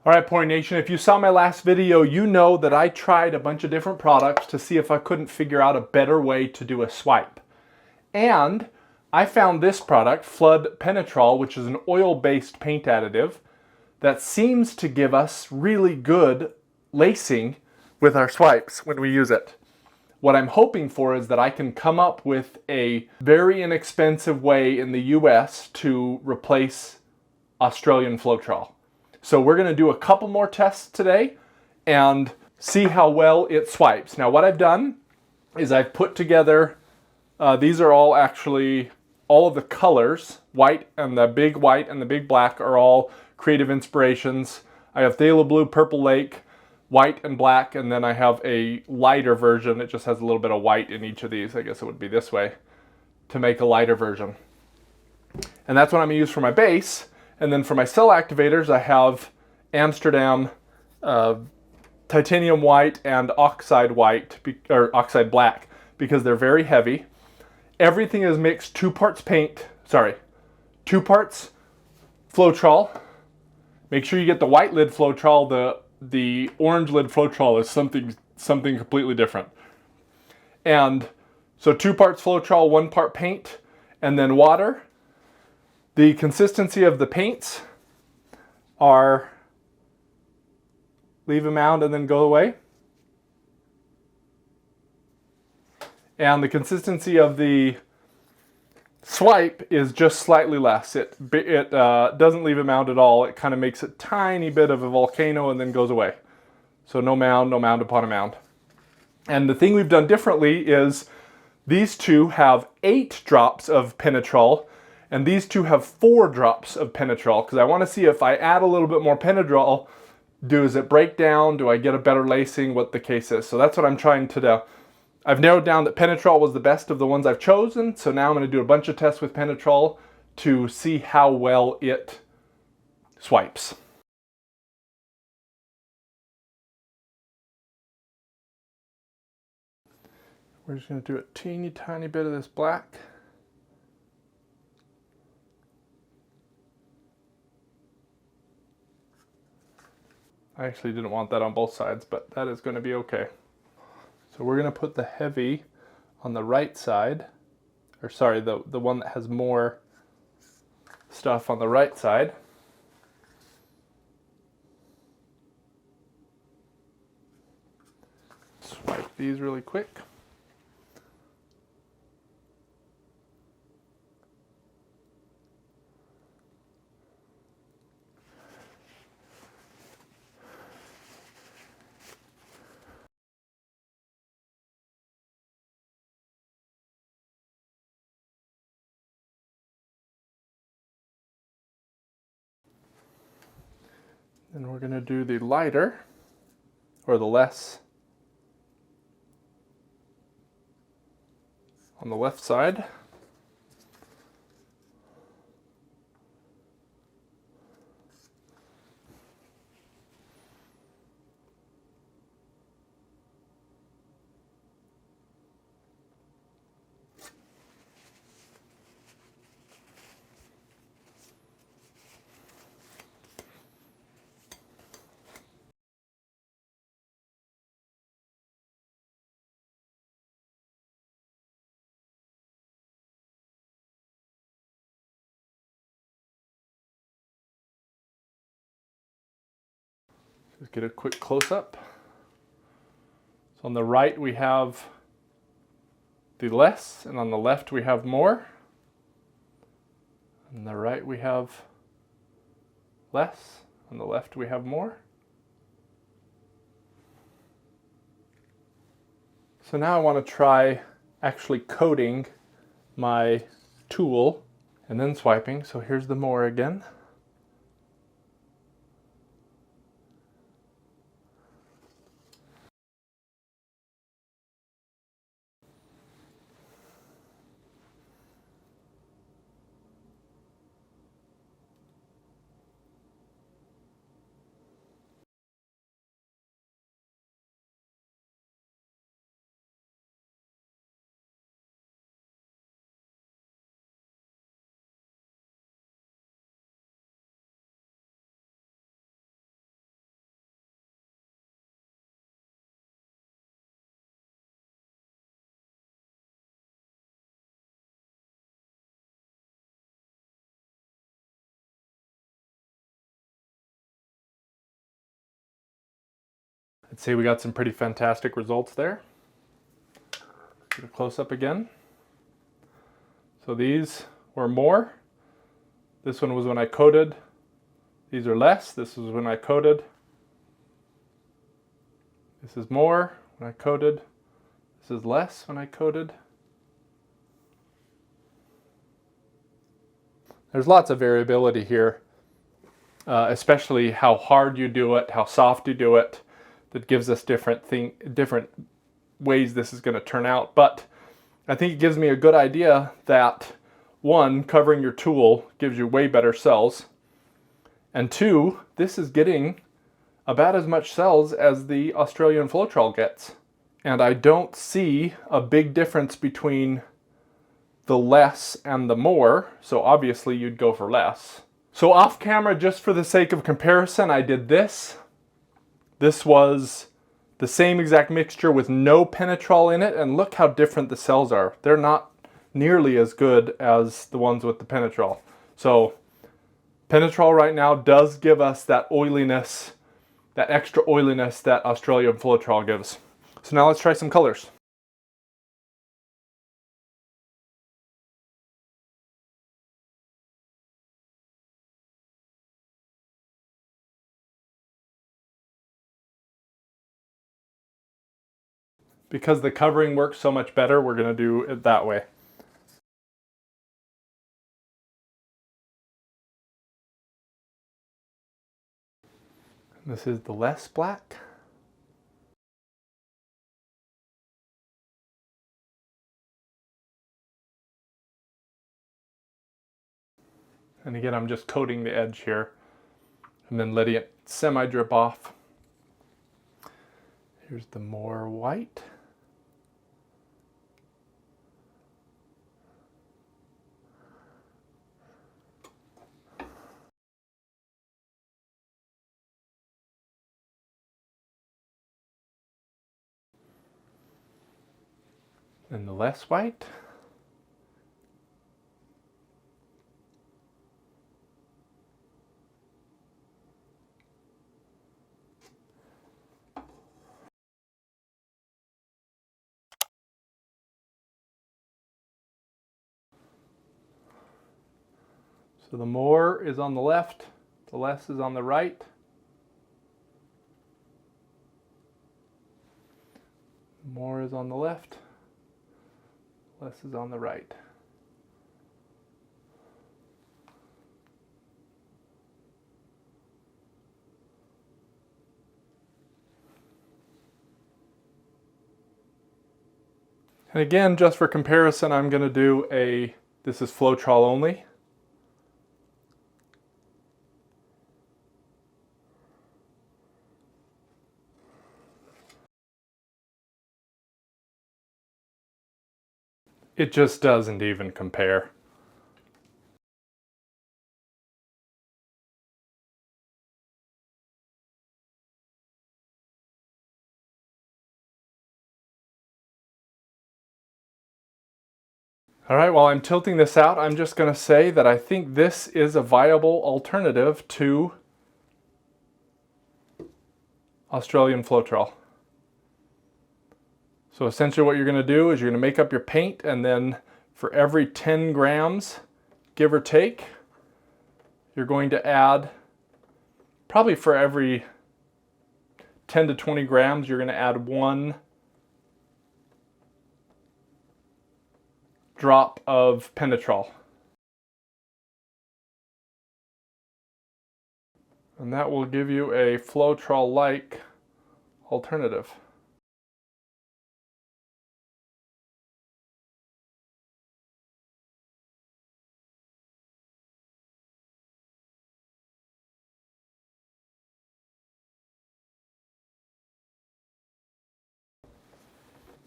All right, Pouring Nation, if you saw my last video, you know that I tried a bunch of different products to see if I couldn't figure out a better way to do a swipe. And I found this product, Penetrol, which is an oil-based paint additive that seems to give us really good lacing with our swipes when we use it. What I'm hoping for is that I can come up with a very inexpensive way in the US to replace Australian Floetrol. So we're going to do a couple more tests today and see how well it swipes. Now what I've done is I've put together, these are all actually, all of the colors, white and the big white and the big black are all creative inspirations. I have Phthalo Blue, Purple Lake, white and black, and then I have a lighter version. It just has a little bit of white in each of these. I guess it would be this way to make a lighter version. And that's what I'm going to use for my base. And then for my cell activators, I have Amsterdam titanium white and oxide white, or oxide black, because they're very heavy. Everything is mixed 2 parts paint, 2 parts Floetrol. Make sure you get the white lid Floetrol. The orange lid Floetrol is something completely different. And so 2 parts Floetrol, 1 part paint, and then water. The consistency of the paints are leave a mound and then go away. And the consistency of the swipe is just slightly less. It doesn't leave a mound at all. It kind of makes a tiny bit of a volcano and then goes away. So no mound upon a mound. And the thing we've done differently is these two have 8 drops of Penetrol, and these two have 4 drops of Penetrol, because I want to see if I add a little bit more Penetrol, does it break down? Do I get a better lacing? What the case is. So that's what I'm trying to do. I've narrowed down that Penetrol was the best of the ones I've chosen, so now I'm going to do a bunch of tests with Penetrol to see how well it swipes. We're just going to do a teeny tiny bit of this black. I actually didn't want that on both sides, but that is going to be okay. So we're going to put the heavy on the right side, or sorry, the one that has more stuff on the right side. Swipe these really quick. Then we're going to do the lighter, or the less, on the left side. Just get a quick close-up. So on the right we have the less, and on the left we have more. On the right we have less, on the left we have more. So now I want to try actually coating my tool and then swiping. So here's the more again. Let's see, we got some pretty fantastic results there. Get a close up again. So these were more. This one was when I coated. These are less. This was when I coated. This is more when I coated. This is less when I coated. There's lots of variability here, especially how hard you do it, how soft you do it. That gives us different ways this is going to turn out. But I think it gives me a good idea that, one, covering your tool gives you way better cells, and two, this is getting about as much cells as the Australian Floetrol gets. And I don't see a big difference between the less and the more, so obviously you'd go for less. So off camera, just for the sake of comparison, I did this. This was the same exact mixture with no Penetrol in it, and look how different the cells are. They're not nearly as good as the ones with the Penetrol. So Penetrol right now does give us that oiliness, that extra oiliness that Australian Floetrol gives. So now let's try some colors. Because the covering works so much better, we're going to do it that way. This is the less black. And again, I'm just coating the edge here and then letting it semi-drip off. Here's the more white. And the less white. So the more is on the left, the less is on the right. More is on the left, less is on the right. And again, just for comparison, I'm going to do this is Floetrol only. It just doesn't even compare. All right, while I'm tilting this out, I'm just going to say that I think this is a viable alternative to Australian Floetrol. So essentially what you're going to do is you're going to make up your paint, and then for every 10 grams, give or take, you're going to add, probably for every 10 to 20 grams, you're going to add 1 drop of Penetrol. And that will give you a Floetrol-like alternative.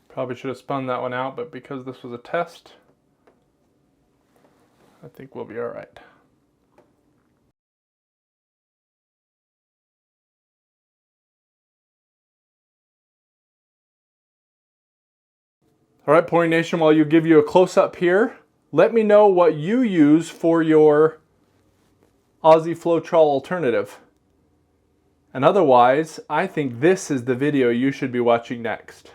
Probably should have spun that one out, but because this was a test, I think we'll be all right. All right, Pouring Nation, while you give you a close-up here, let me know what you use for your Aussie Floetrol alternative. And otherwise, I think this is the video you should be watching next.